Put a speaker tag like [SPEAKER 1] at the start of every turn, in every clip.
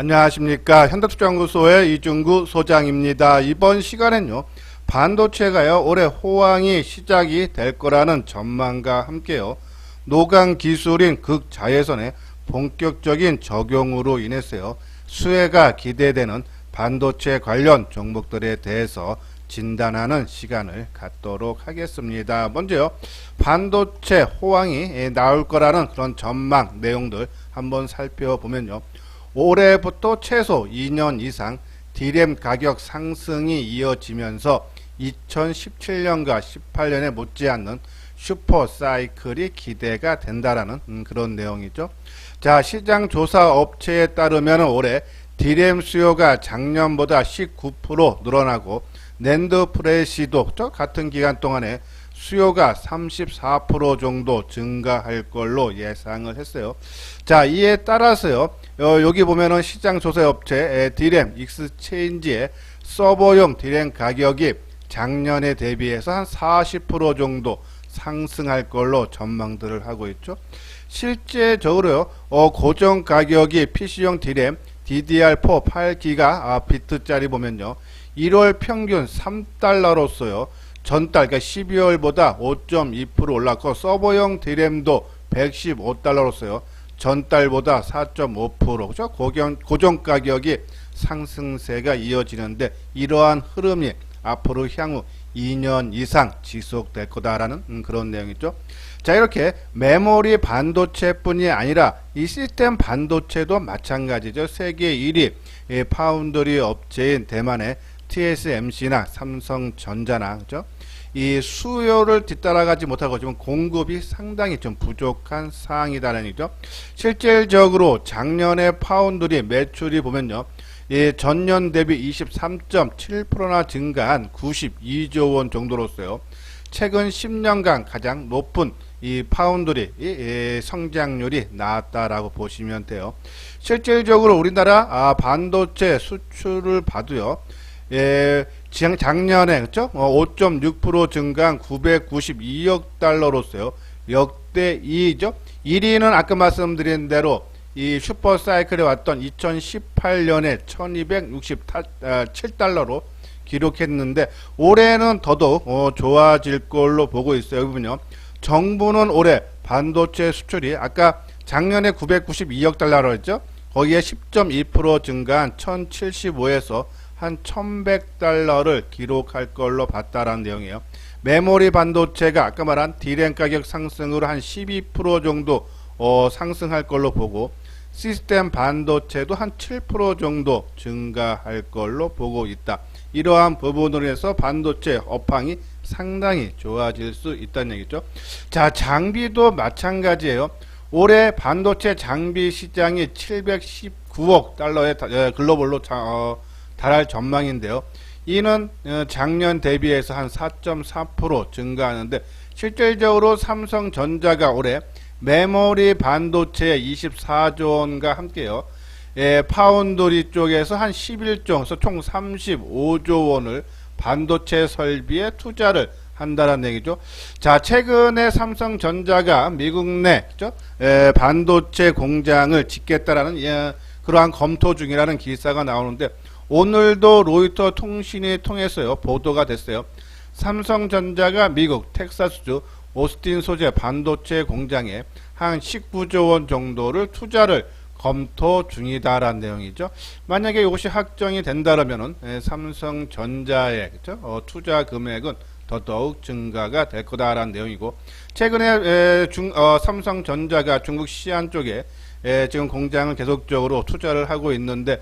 [SPEAKER 1] 안녕하십니까. 현대투자연구소의 이중구 소장입니다. 이번 시간엔요, 반도체가요 올해 호황이 시작이 될 거라는 전망과 함께요, 노강 기술인 극자외선의 본격적인 적용으로 인해서요 수혜가 기대되는 반도체 관련 종목들에 대해서 진단하는 시간을 갖도록 하겠습니다. 먼저요, 반도체 호황이 나올 거라는 그런 전망 내용들 한번 살펴보면요, 올해부터 최소 2년 이상 D램 가격 상승이 이어지면서 2017년과 18년에 못지않는 슈퍼 사이클이 기대가 된다라는 그런 내용이죠. 자, 시장 조사 업체에 따르면 올해 D램 수요가 작년보다 19% 늘어나고 낸드 프레시도 같은 기간 동안에 수요가 34% 정도 증가할 걸로 예상을 했어요. 자, 이에 따라서요, 여기 보면은 시장 조사 업체 D램 익스체인지의 서버용 D램 가격이 작년에 대비해서 한 40% 정도 상승할 걸로 전망들을 하고 있죠. 실제적으로요, 고정 가격이 PC용 D램 DDR4 8기가 비트짜리 보면요, 1월 평균 3달러로서요 전달, 그러니까 12월보다 5.2% 올랐고, 서버용 D램도 115달러로서요 전달보다 4.5%, 그죠? 고정 가격이 상승세가 이어지는데, 이러한 흐름이 앞으로 향후 2년 이상 지속될 거다라는 그런 내용이죠. 자, 이렇게 메모리 반도체뿐이 아니라 이 시스템 반도체도 마찬가지죠. 세계 1위 파운드리 업체인 대만의 TSMC나 삼성전자나, 그죠? 이 수요를 뒤따라가지 못하고 지금 공급이 상당히 좀 부족한 상황이다라는 얘기죠. 실질적으로 작년에 파운드리 매출이 보면요, 전년 대비 23.7%나 증가한 92조 원 정도로서요, 최근 10년간 가장 높은 이 파운드리 성장률이 나왔다라고 보시면 돼요. 실질적으로 우리나라 반도체 수출을 봐도요, 작년에, 그렇죠? 5.6% 증가한 992억 달러로서요 역대 2위죠. 1위는 아까 말씀드린 대로 이 슈퍼 사이클에 왔던 2018년에 1267달러로 기록했는데, 올해는 더더욱 좋아질 걸로 보고 있어요. 여러분요, 정부는 올해 반도체 수출이 아까 작년에 992억 달러로 했죠. 거기에 10.2% 증가한 1075에서 한 1100달러를 기록할 걸로 봤다라는 내용이에요. 메모리 반도체가 아까 말한 D램 가격 상승으로 한 12% 정도 상승할 걸로 보고, 시스템 반도체도 한 7% 정도 증가할 걸로 보고 있다. 이러한 부분으로 해서 반도체 업황이 상당히 좋아질 수 있다는 얘기죠. 자, 장비도 마찬가지예요. 올해 반도체 장비 시장이 719억 달러의 글로벌로 달할 전망인데요. 이는 작년 대비해서 한 4.4% 증가하는데, 실질적으로 삼성전자가 올해 메모리 반도체 24조 원과 함께요, 파운드리 쪽에서 한 11조, 그래서 총 35조 원을 반도체 설비에 투자를 한다는 얘기죠. 자, 최근에 삼성전자가 미국 내, 그죠? 반도체 공장을 짓겠다라는 그러한 검토 중이라는 기사가 나오는데, 오늘도 로이터 통신이 통해서요 보도가 됐어요. 삼성전자가 미국 텍사스주 오스틴 소재 반도체 공장에 한 19조 원 정도를 투자를 검토 중이다라는 내용이죠. 만약에 이것이 확정이 된다면은 삼성전자의, 그렇죠? 투자 금액은 더더욱 증가가 될 거다라는 내용이고, 최근에 삼성전자가 중국 시안 쪽에 지금 공장을 계속적으로 투자를 하고 있는데,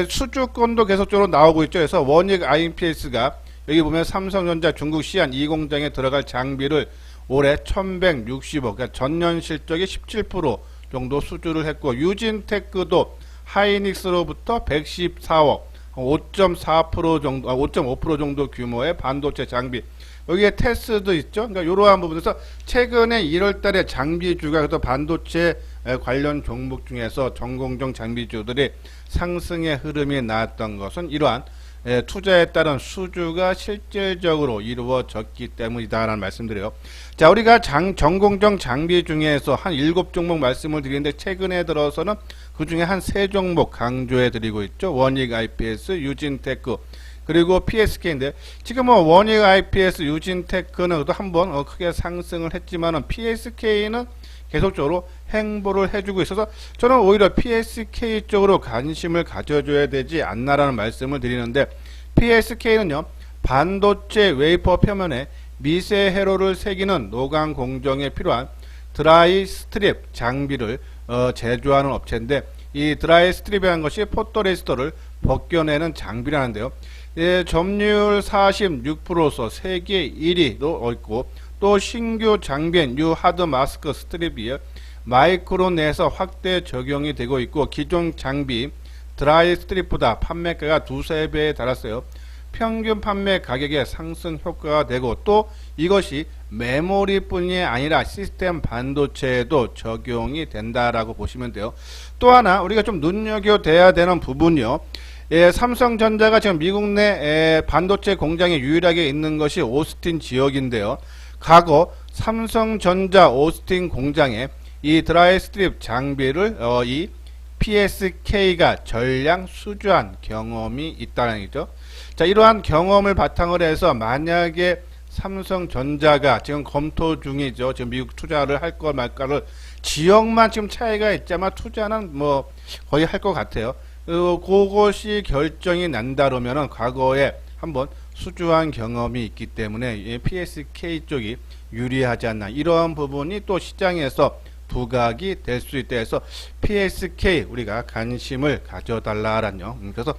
[SPEAKER 1] 수주권도 계속적으로 나오고 있죠. 그래서 원익 IMPS가 여기 보면 삼성전자 중국 시안 이 공장에 들어갈 장비를 올해 1160억, 그러니까 전년 실적의 17% 정도 수주를 했고, 유진테크도 하이닉스로부터 114억, 5.4% 정도, 5.5% 정도 규모의 반도체 장비, 여기에 테스도 있죠. 그러니까 이러한 부분에서 최근에 1월달에 장비주가, 그래서 반도체 관련 종목 중에서 전공정 장비주들이 상승의 흐름이 나왔던 것은 이러한 투자에 따른 수주가 실질적으로 이루어졌기 때문이다라는 말씀드려요. 자, 우리가 전공정 장비 중에서 한 7종목 말씀을 드리는데 최근에 들어서는 그 중에 한 3종목 강조해 드리고 있죠. 원익 IPS, 유진테크, 그리고 PSK인데 지금 뭐 원익 IPS, 유진테크는 또 한번 크게 상승을 했지만은 PSK는 계속적으로 행보를 해주고 있어서 저는 오히려 PSK 쪽으로 관심을 가져줘야 되지 않나라는 말씀을 드리는데, PSK는요 반도체 웨이퍼 표면에 미세 회로를 새기는 노광 공정에 필요한 드라이 스트립 장비를 제조하는 업체인데, 이 드라이 스트립이라는 것이 포토레지스터를 벗겨내는 장비라는데요. 점유율 46%로서 세계 1위도 있고, 또 신규 장비인 뉴 하드 마스크 스트립이 마이크론 내에서 확대 적용이 되고 있고, 기존 장비 드라이 스트립보다 판매가가 2~3배에 달았어요. 평균 판매 가격의 상승 효과가 되고, 또 이것이 메모리뿐이 아니라 시스템 반도체에도 적용이 된다라고 보시면 돼요. 또 하나 우리가 좀 눈여겨둬야 되는 부분이요. 삼성전자가 지금 미국 내 반도체 공장이 유일하게 있는 것이 오스틴 지역인데요. 과거 삼성전자 오스틴 공장에 이 드라이 스트립 장비를 이 PSK가 전량 수주한 경험이 있다는 얘기죠. 자, 이러한 경험을 바탕으로 해서 만약에 삼성전자가 지금 검토 중이죠. 지금 미국 투자를 할 거 말까를, 지역만 지금 차이가 있지만 투자는 뭐 거의 할 것 같아요. 그것이 결정이 난다 그러면은 과거에 한번 수주한 경험이 있기 때문에 PSK 쪽이 유리하지 않나, 이러한 부분이 또 시장에서 부각이 될 수 있다 해서 PSK 우리가 관심을 가져달라라뇨. 그래서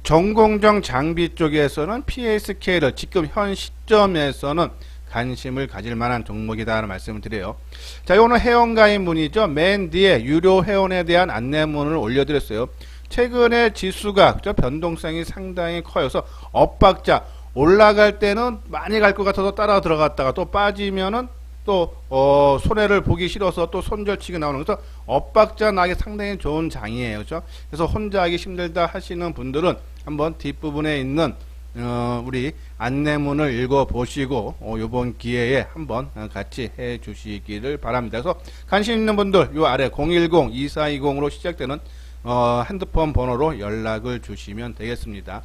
[SPEAKER 1] 전공정 장비 쪽에서는 PSK를 지금 현 시점에서는 관심을 가질 만한 종목이다라는 말씀을 드려요. 자, 이거는 회원가입 문이죠. 맨 뒤에 유료 회원에 대한 안내문을 올려드렸어요. 최근에 지수가 변동성이 상당히 커서 엇박자, 올라갈 때는 많이 갈 것 같아서 따라 들어갔다가 또 빠지면은 또 손해를 보기 싫어서 또 손절치기 나오는, 그래서 엇박자 나기 상당히 좋은 장이에요. 그렇죠? 그래서 혼자 하기 힘들다 하시는 분들은 한번 뒷부분에 있는 우리 안내문을 읽어 보시고 이번 기회에 한번 같이 해 주시기를 바랍니다. 그래서 관심 있는 분들 요 아래 010-2420으로 시작되는 핸드폰 번호로 연락을 주시면 되겠습니다.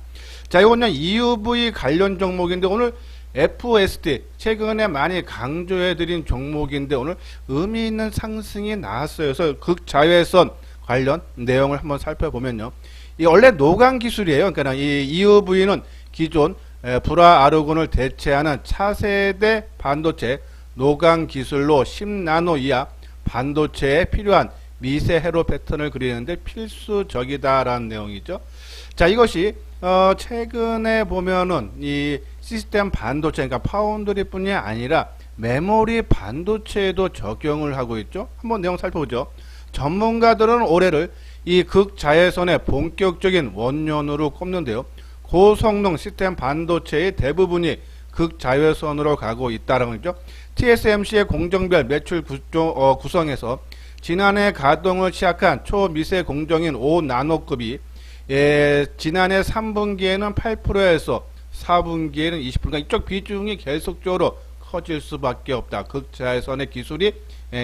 [SPEAKER 1] 자, 이거는 EUV 관련 종목인데 오늘 FSD 최근에 많이 강조해 드린 종목인데 오늘 의미 있는 상승이 나왔어요. 그래서 극자외선 관련 내용을 한번 살펴보면요. 이 원래 노광 기술이에요. 그러니까 이 EUV는 기존 불화 아르곤을 대체하는 차세대 반도체 노광 기술로 10나노 이하 반도체에 필요한 미세 회로 패턴을 그리는데 필수적이다라는 내용이죠. 자, 이것이 최근에 보면은 이 시스템 반도체, 그러니까 파운드리뿐이 아니라 메모리 반도체에도 적용을 하고 있죠. 한번 내용 살펴보죠. 전문가들은 올해를 이 극자외선의 본격적인 원년으로 꼽는데요. 고성능 시스템 반도체의 대부분이 극자외선으로 가고 있다는 거죠. TSMC의 공정별 매출 구성에서 지난해 가동을 시작한 초미세 공정인 5나노급이 지난해 3분기에는 8%에서 4분기에는 20%, 그러니까 이쪽 비중이 계속적으로 커질 수밖에 없다. 극자외선의 기술이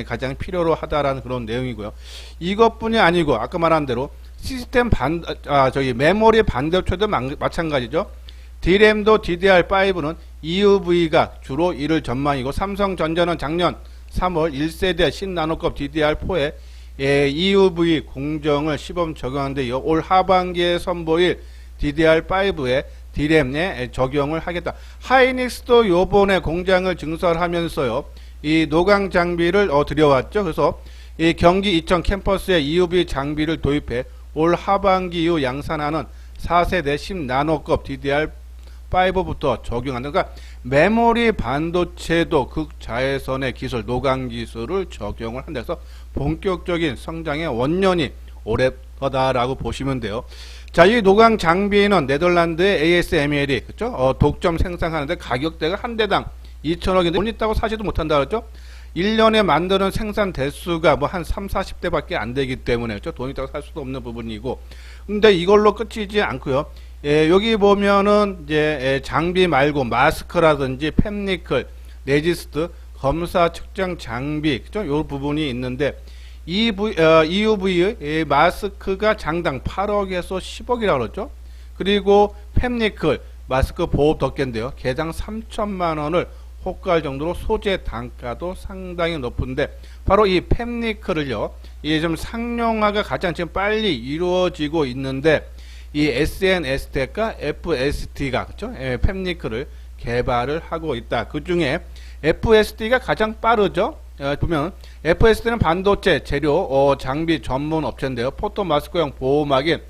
[SPEAKER 1] 가장 필요로 하다라는 그런 내용이고요. 이것뿐이 아니고 아까 말한 대로 시스템 메모리 반도체도 마찬가지죠. D램도 DDR5는 EUV가 주로 이를 전망이고, 삼성전자는 작년 3월 1세대 신나노급 DDR4에 EUV 공정을 시범 적용하는데 올 하반기에 선보일 DDR5에 D램에 적용을 하겠다. 하이닉스도 요번에 공장을 증설하면서요, 이 노광 장비를 들여왔죠. 그래서 이 경기 이천 캠퍼스에 EUV 장비를 도입해 올 하반기 이후 양산하는 4세대 10나노급 DDR5부터 적용한다. 그러니까 메모리 반도체도 극자외선의 기술, 노광 기술을 적용을 한다. 그래서 본격적인 성장의 원년이 올해 거다라고 보시면 돼요. 자, 이 노광 장비는 네덜란드의 ASML이 그렇죠? 독점 생산하는데 가격대가 한 대당 2천억인데 돈 있다고 사지도 못한다 그랬죠? 1년에 만드는 생산 대수가 뭐 한 30~40대밖에 안 되기 때문에 그렇죠? 돈 있다고 살 수도 없는 부분이고, 근데 이걸로 끝이지 않고요. 여기 보면은 이제 장비 말고 마스크라든지 팹니클, 레지스트, 검사 측정 장비, 그죠? 요 부분이 있는데 EUV 마스크가 장당 8억에서 10억이라고 그러죠. 그리고 팹니클 마스크 보호 덮개인데요. 개당 3천만 원을 호가할 정도로 소재 단가도 상당히 높은데 바로 이 팹니클을요. 이게 좀 상용화가 가장 지금 빨리 이루어지고 있는데 이 SNSTC과 FST가 그렇죠? 팹니클을 개발을 하고 있다. 그 중에 FST가 가장 빠르죠. 보면 FST는 반도체 재료 장비 전문 업체인데요. 포토 마스크용 보호막인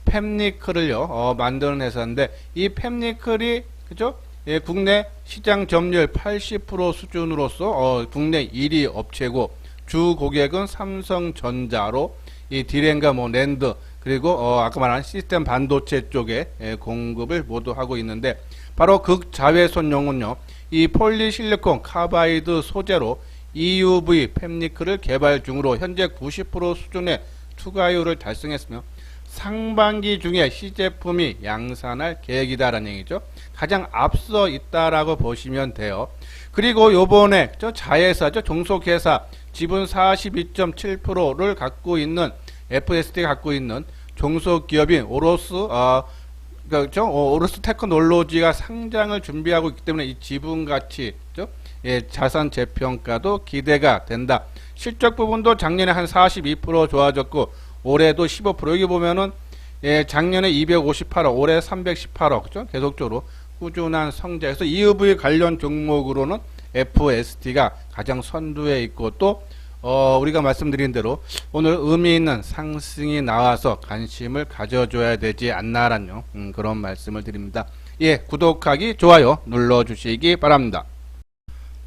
[SPEAKER 1] 팹니클을요 만드는 회사인데 이 팹니클이 그죠? 국내 시장 점유율 80% 수준으로서 국내 1위 업체고 주 고객은 삼성전자로 이 디램과 뭐 랜드 그리고 아까 말한 시스템 반도체 쪽에 공급을 모두 하고 있는데 바로 극자외선용은요 이 폴리실리콘 카바이드 소재로 EUV 팹니클을 개발 중으로 현재 90% 수준의 투과율을 달성했으며 상반기 중에 시제품이 양산할 계획이다라는 얘기죠. 가장 앞서 있다라고 보시면 돼요. 그리고 요번에 자회사죠. 종속회사 지분 42.7%를 갖고 있는 FST가 갖고 있는 종속기업인 오로스 테크놀로지가 상장을 준비하고 있기 때문에 이 지분 가치, 자산 재평가도 기대가 된다. 실적 부분도 작년에 한 42% 좋아졌고 올해도 15%. 여기 보면은 작년에 258억, 올해 318억, 그죠? 계속적으로 꾸준한 성장에서 EUV 관련 종목으로는 FST가 가장 선두에 있고 또 우리가 말씀드린 대로 오늘 의미 있는 상승이 나와서 관심을 가져줘야 되지 않나라는 그런 말씀을 드립니다. 예, 구독하기, 좋아요 눌러주시기 바랍니다.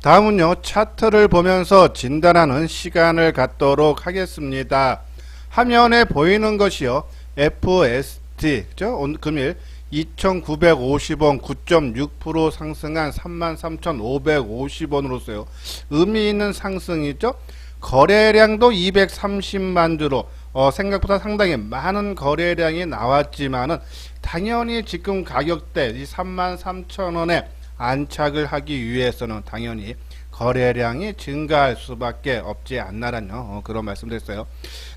[SPEAKER 1] 다음은요, 차트를 보면서 진단하는 시간을 갖도록 하겠습니다. 화면에 보이는 것이요, FST, 그죠? 오늘 금일 2,950원 9.6% 상승한 33,550원으로서요. 의미 있는 상승이죠. 거래량도 230만 주로 생각보다 상당히 많은 거래량이 나왔지만은 당연히 지금 가격대 이 33,000원에 안착을 하기 위해서는 당연히 거래량이 증가할 수밖에 없지 않나라는 그런 말씀드렸어요.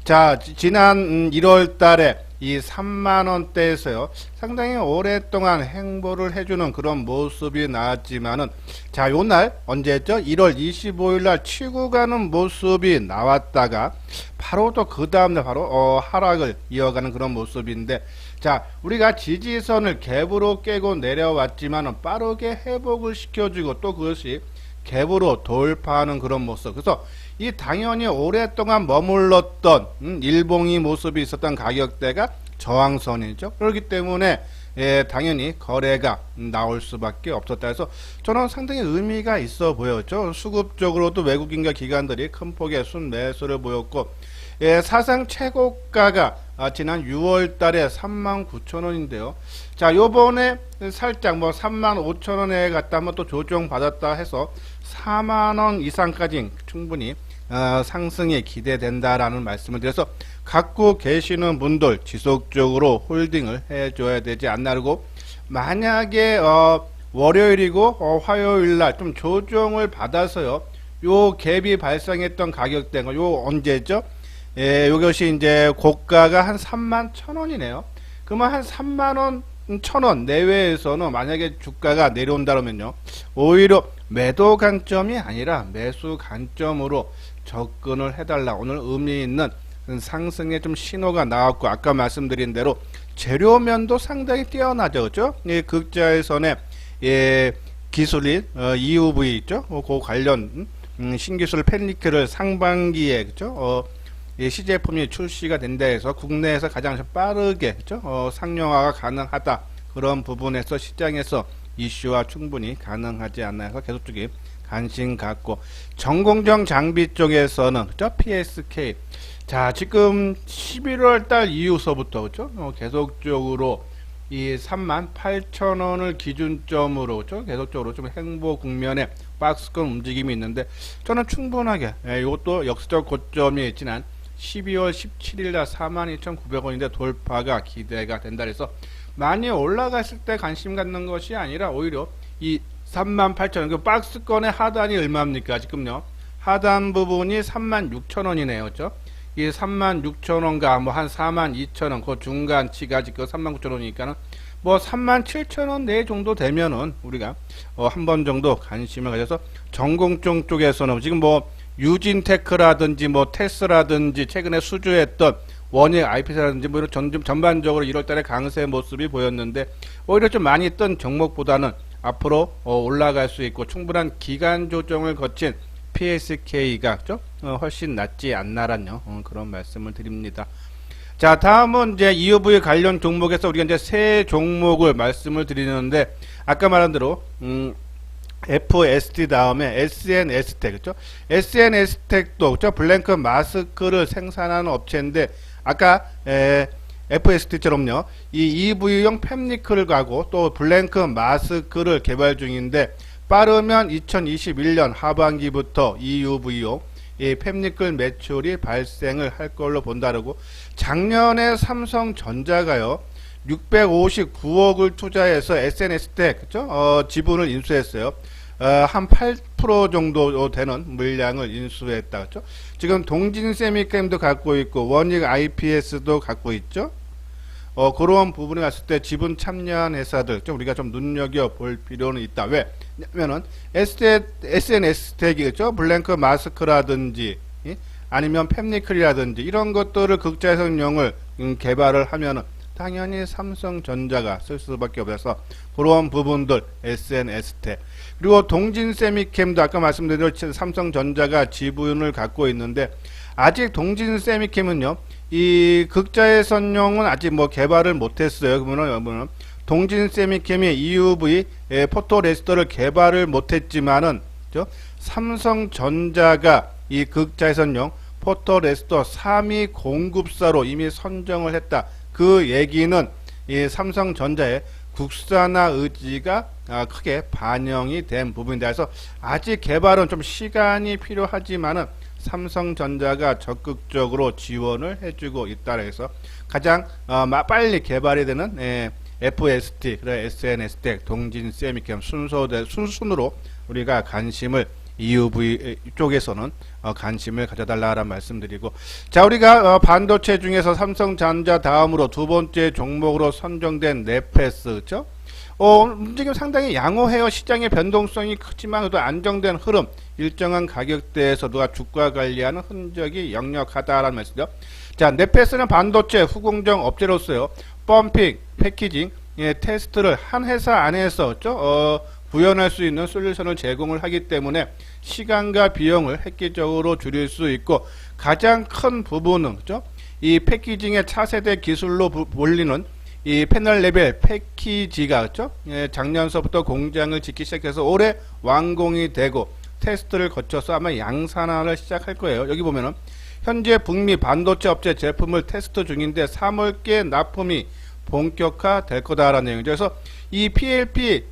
[SPEAKER 1] 자, 지난 1월 달에 이 3만원대에서요 상당히 오랫동안 행보를 해주는 그런 모습이 나왔지만은 자, 요날 언제죠? 1월 25일날 치고 가는 모습이 나왔다가 바로 또 그 다음날 바로 하락을 이어가는 그런 모습인데 자, 우리가 지지선을 갭으로 깨고 내려왔지만은 빠르게 회복을 시켜주고 또 그것이 갭으로 돌파하는 그런 모습. 그래서 이 당연히 오랫동안 머물렀던 일봉이 모습이 있었던 가격대가 저항선이죠. 그렇기 때문에 당연히 거래가 나올 수밖에 없었다 해서 저는 상당히 의미가 있어 보였죠. 수급적으로도 외국인과 기관들이 큰 폭의 순매수를 보였고 사상 최고가가 지난 6월 달에 39,000원인데요. 자, 요번에 살짝 뭐 35,000원에 갔다 한번 또 조정 받았다 해서 4만원 이상까지 충분히 상승이 기대된다라는 말씀을 드려서 갖고 계시는 분들 지속적으로 홀딩을 해줘야 되지 않나. 그리고 만약에 월요일이고 화요일날 좀 조정을 받아서요, 요 갭이 발생했던 가격대가 요 언제죠? 요것이 이제 고가가 한 31,000원이네요. 그러면 한 3만원 1,000원 내외에서는 만약에 주가가 내려온다면요, 오히려 매도 관점이 아니라 매수 관점으로 접근을 해달라. 오늘 의미 있는 상승의 좀 신호가 나왔고, 아까 말씀드린 대로 재료면도 상당히 뛰어나죠, 그죠? 이 극자외선의 기술인 EUV 있죠? 그 관련 신기술 팹니클을 상반기에 그죠? 시제품이 출시가 된다 해서 국내에서 가장 빠르게 그죠? 상용화가 가능하다. 그런 부분에서 시장에서 이슈화 충분히 가능하지 않나 해서 계속적인 관심 갖고, 전공정 장비 쪽에서는 그죠? PSK. 자, 지금 11월 달 이후서부터 그죠? 계속적으로 이 38,000원을 기준점으로 그죠? 계속적으로 좀 행보 국면에 박스권 움직임이 있는데, 저는 충분하게 이것도 역사적 고점이 지난 12월 17일 날 42,900원인데 돌파가 기대가 된다 해서 많이 올라갔을 때 관심 갖는 것이 아니라 오히려 이 38,000원, 그 박스권의 하단이 얼마입니까? 지금요. 하단 부분이 36,000원이네요. 그죠? 이 36,000원과 뭐 한 42,000원, 그 중간치가 지금 39,000원이니까는 뭐 37,000원 내 정도 되면은 우리가 한 번 정도 관심을 가져서 전공종 쪽에서는 지금 뭐 유진테크라든지 뭐 테스라든지 최근에 수주했던 원익 IPS라든지 뭐 이런 전반적으로 1월달에 강세 모습이 보였는데 오히려 좀 많이 있던 종목보다는 앞으로 올라갈 수 있고 충분한 기간 조정을 거친 PSK가 훨씬 낫지 않나라는 그런 말씀을 드립니다. 자, 다음은 이제 EUV 관련 종목에서 우리가 이제 세 종목을 말씀을 드리는데 아까 말한 대로 FST 다음에 SNS텍, 그렇죠? SNS텍도 그렇죠? 블랭크 마스크를 생산하는 업체인데 아까 FST처럼요. 이 EV용 팹니클을 가고 또 블랭크 마스크를 개발 중인데 빠르면 2021년 하반기부터 EUV용 이 팹니클 매출이 발생을 할 걸로 본다라고. 작년에 삼성전자가요 659억을 투자해서 SNS텍 그죠? 지분을 인수했어요. 한 8% 정도 되는 물량을 인수했다. 그죠? 지금 동진세미캠도 갖고 있고 원익 IPS도 갖고 있죠. 그런 부분에 갔을 때 지분 참여한 회사들 좀 우리가 좀 눈여겨볼 필요는 있다. 왜? 왜냐면은 SNS텍이겠죠? 블랭크 마스크라든지 아니면 팹니클이라든지 이런 것들을 극자해석용을 개발을 하면은 당연히 삼성전자가 쓸 수밖에 없어서 그런 부분들 SNS텍 그리고 동진세미캠도 아까 말씀드린 대로 삼성전자가 지분을 갖고 있는데 아직 동진세미캠은요 이 극자해선용은 아직 뭐 개발을 못했어요. 그러면은 동진세미캠이 EUV 포토레지스터를 개발을 못했지만은 삼성전자가 이 극자해선용 포토레지스터 3위 공급사로 이미 선정을 했다. 그 얘기는 이 삼성전자의 국산화 의지가 크게 반영이 된 부분이다. 그래서 아직 개발은 좀 시간이 필요하지만은 삼성전자가 적극적으로 지원을 해주고 있다. 해서 가장 빨리 개발이 되는 FST, 그래 SNS텍, 동진세미캠 순으로 우리가 관심을 EUV 쪽에서는 관심을 가져달라는 말씀드리고, 자 우리가 반도체 중에서 삼성전자 다음으로 두 번째 종목으로 선정된 네페스, 그렇죠? 움직임 상당히 양호해요. 시장의 변동성이 크지만 또 안정된 흐름, 일정한 가격대에서 누가 주가 관리하는 흔적이 역력하다라는 말씀이죠. 자, 네페스는 반도체 후공정 업체로서요, 펌핑, 패키징, 테스트를 한 회사 안에서 구현할 수 있는 솔루션을 제공을 하기 때문에 시간과 비용을 획기적으로 줄일 수 있고 가장 큰 부분은 그죠? 이 패키징의 차세대 기술로 몰리는 이 패널 레벨 패키지가 그렇죠? 작년서부터 공장을 짓기 시작해서 올해 완공이 되고 테스트를 거쳐서 아마 양산화를 시작할 거예요. 여기 보면은 현재 북미 반도체 업체 제품을 테스트 중인데 3월께 납품이 본격화 될 거다라는 내용이죠. 그래서 이 PLP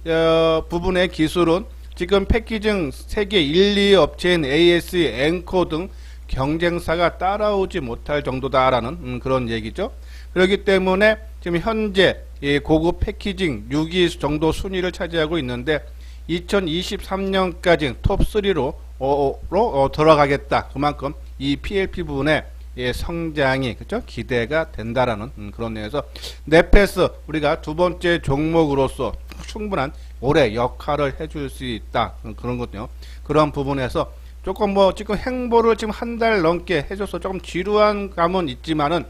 [SPEAKER 1] 부분의 기술은 지금 패키징 세계 1, 2 업체인 ASE, 앵코 등 경쟁사가 따라오지 못할 정도다라는 그런 얘기죠. 그렇기 때문에 지금 현재 고급 패키징 6위 정도 순위를 차지하고 있는데 2023년까지 톱3로 들어가겠다. 그만큼 이 PLP 부분에 성장이 그쵸? 기대가 된다라는 그런 내용에서 네페스 우리가 두 번째 종목으로서 충분한 올해 역할을 해줄 수 있다. 그런 거요. 그런 부분에서 조금 뭐 지금 행보를 지금 한 달 넘게 해줘서 조금 지루한 감은 있지만은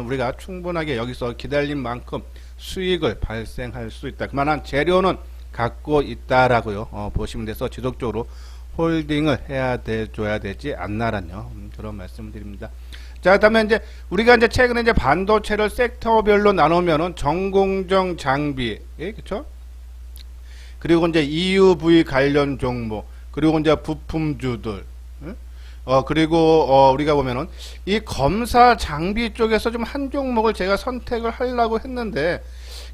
[SPEAKER 1] 우리가 충분하게 여기서 기다린 만큼 수익을 발생할 수 있다. 그만한 재료는 갖고 있다라고요. 보시면 돼서 지속적으로 홀딩을 줘야 되지 않나라뇨. 그런 말씀을 드립니다. 자, 그다음에 이제 우리가 이제 최근에 이제 반도체를 섹터별로 나누면은 전공정 장비, 그렇죠? 그리고 이제 EUV 관련 종목, 그리고 이제 부품주들, 그리고 우리가 보면은 이 검사 장비 쪽에서 좀 한 종목을 제가 선택을 하려고 했는데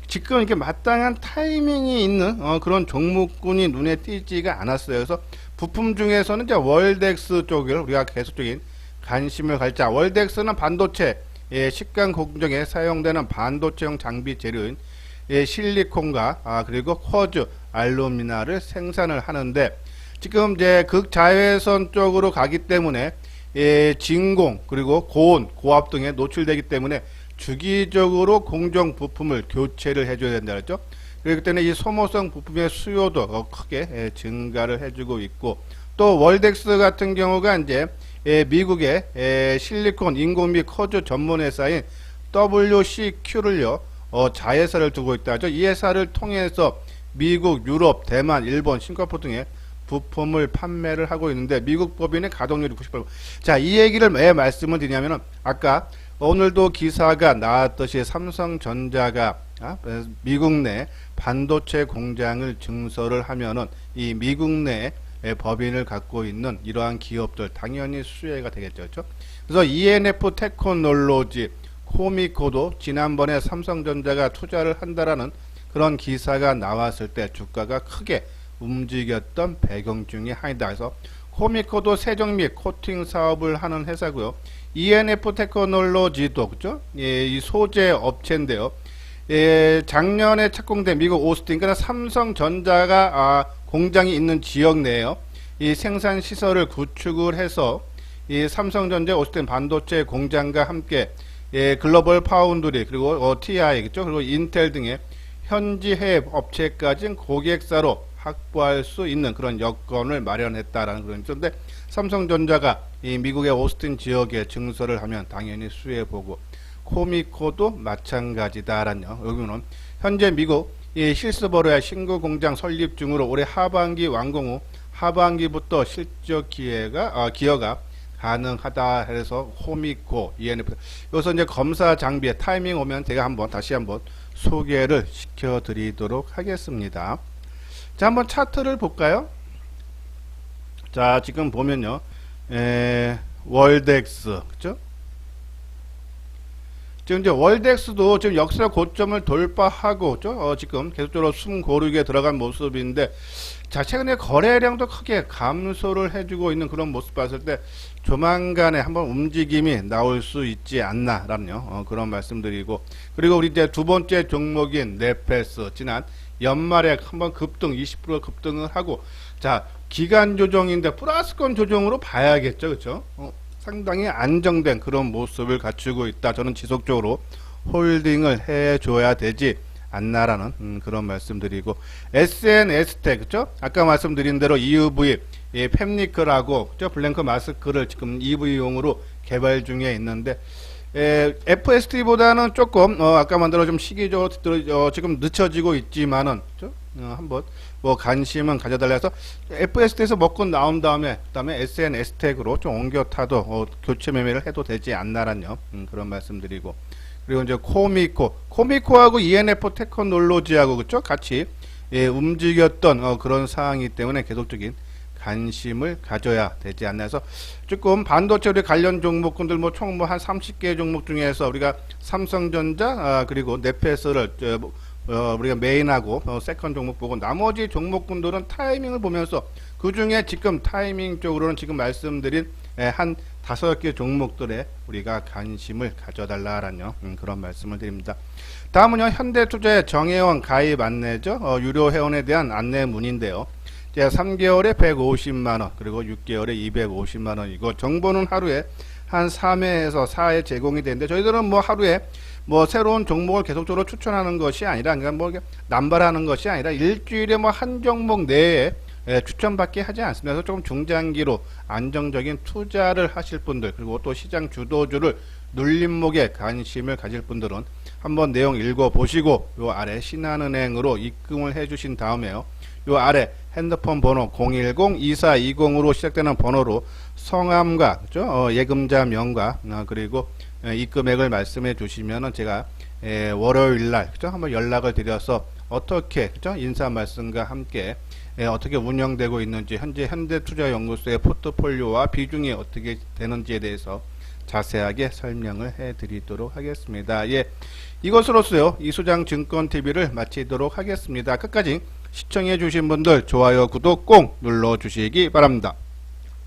[SPEAKER 1] 지금 이렇게 마땅한 타이밍이 있는 그런 종목군이 눈에 띄지가 않았어요. 그래서 부품 중에서는 이제 월덱스 쪽을 우리가 계속적인 관심을 갖자. 월덱스는 반도체 식강 공정에 사용되는 반도체용 장비 재료인 실리콘과 그리고 쿼즈, 알루미나를 생산을 하는데 지금 이제 극자외선 쪽으로 가기 때문에 진공 그리고 고온, 고압 등에 노출되기 때문에 주기적으로 공정 부품을 교체를 해줘야 된다 그랬죠. 그렇기 때문에 이 소모성 부품의 수요도 크게 증가를 해주고 있고, 또 월덱스 같은 경우가 이제 미국의 실리콘 인공 및 쿼즈 전문 회사인 WCQ를요 자회사를 두고 있다 하죠. 이 회사를 통해서 미국, 유럽, 대만, 일본, 싱가포르 등의 부품을 판매를 하고 있는데 미국 법인의 가동률이 98%. 자, 이 얘기를 왜 말씀을 드리냐면은 아까 오늘도 기사가 나왔듯이 삼성전자가 미국 내 반도체 공장을 증설을 하면은 이 미국 내 법인을 갖고 있는 이러한 기업들 당연히 수혜가 되겠죠. 그렇죠? 그래서 ENF 테크놀로지, 코미코도 지난번에 삼성전자가 투자를 한다라는 그런 기사가 나왔을 때 주가가 크게 움직였던 배경 중에 하나이다. 그래서 코미코도 세정 및 코팅 사업을 하는 회사고요. ENF 테크놀로지도 그죠? 이 소재 업체인데요. 작년에 착공된 미국 오스틴, 그러니까 삼성전자가 공장이 있는 지역 내에요. 이 생산 시설을 구축을 해서 이 삼성전자 오스틴 반도체 공장과 함께 글로벌 파운드리 그리고 TI 그죠? 그리고 인텔 등의 현지 해외 업체까지 고객사로 확보할 수 있는 그런 여건을 마련했다라는 그런 건데, 삼성전자가 이 미국의 오스틴 지역에 증설을 하면 당연히 수혜 보고, 코미코도 마찬가지다라는 여기는 현재 미국 힐스버로의 신규 공장 설립 중으로 올해 하반기 완공 후 하반기부터 실적 기여가 가능하다 해서 코미코, ENF 여기서 이제 검사 장비의 타이밍 오면 제가 다시 한번 소개를 시켜드리도록 하겠습니다. 자, 한번 차트를 볼까요? 자, 지금 보면요, 월덱스, 그죠? 지금 이제 월덱스도 지금 역사 고점을 돌파하고, 지금 계속적으로 숨고르게 들어간 모습인데, 자, 최근에 거래량도 크게 감소를 해주고 있는 그런 모습 봤을 때, 조만간에 한번 움직임이 나올 수 있지 않나라는 그런 말씀드리고, 그리고 우리 이제 두 번째 종목인 네페스, 지난 연말에 한번 급등 20% 급등을 하고, 자, 기간 조정인데 플러스권 조정으로 봐야겠죠, 그렇죠? 상당히 안정된 그런 모습을 갖추고 있다. 저는 지속적으로 홀딩을 해줘야 되지 않나라는 그런 말씀드리고, SNS텍 그죠? 아까 말씀드린 대로 EUV 팹니클하고 그죠? 블랭크 마스크를 지금 EV용으로 개발 중에 있는데, FST보다는 조금 아까 만들어 좀 시기적으로 지금 늦춰지고 있지만은 그죠? 한번 관심은 가져달라 해서 FST에서 먹고 나온 다음에 그다음에 SNS텍으로 좀 옮겨 타도 교체 매매를 해도 되지 않나라는 그런 말씀드리고, 그리고 이제 코미코하고 ENF 테크놀로지하고 그죠? 같이 움직였던 그런 상황이기 때문에 계속적인 관심을 가져야 되지 않나 해서 조금 반도체 관련 종목군들 총 한 30개 종목 중에서 우리가 삼성전자 그리고 네페스를 우리가 메인하고 세컨 종목 보고, 나머지 종목군들은 타이밍을 보면서 그 중에 지금 타이밍 쪽으로는 지금 말씀드린 한 5개 종목들에 우리가 관심을 가져달라라는 그런 말씀을 드립니다. 다음은요, 현대투자의 정회원 가입 안내죠. 유료 회원에 대한 안내 문인데요. 3개월에 150만원, 그리고 6개월에 250만원, 이거 정보는 하루에 한 3회에서 4회 제공이 되는데, 저희들은 하루에 새로운 종목을 계속적으로 추천하는 것이 아니라, 그러니까 남발하는 것이 아니라 일주일에 한 종목 내에 추천받게 하지 않습니다. 그래서 조금 중장기로 안정적인 투자를 하실 분들, 그리고 또 시장 주도주를 눌림목에 관심을 가질 분들은 한번 내용 읽어보시고, 요 아래 신한은행으로 입금을 해주신 다음에요, 요 아래 핸드폰 번호 010-2420으로 시작되는 번호로 성함과 그죠? 예금자 명과 그리고 입금액을 말씀해 주시면은 제가 월요일날 그죠? 한번 연락을 드려서 어떻게 그죠? 인사 말씀과 함께 어떻게 운영되고 있는지, 현재 현대투자연구소의 포트폴리오와 비중이 어떻게 되는지에 대해서 자세하게 설명을 해 드리도록 하겠습니다. 예, 이것으로서요 이수장 증권TV를 마치도록 하겠습니다. 끝까지 시청해 주신 분들 좋아요 구독 꼭 눌러 주시기 바랍니다.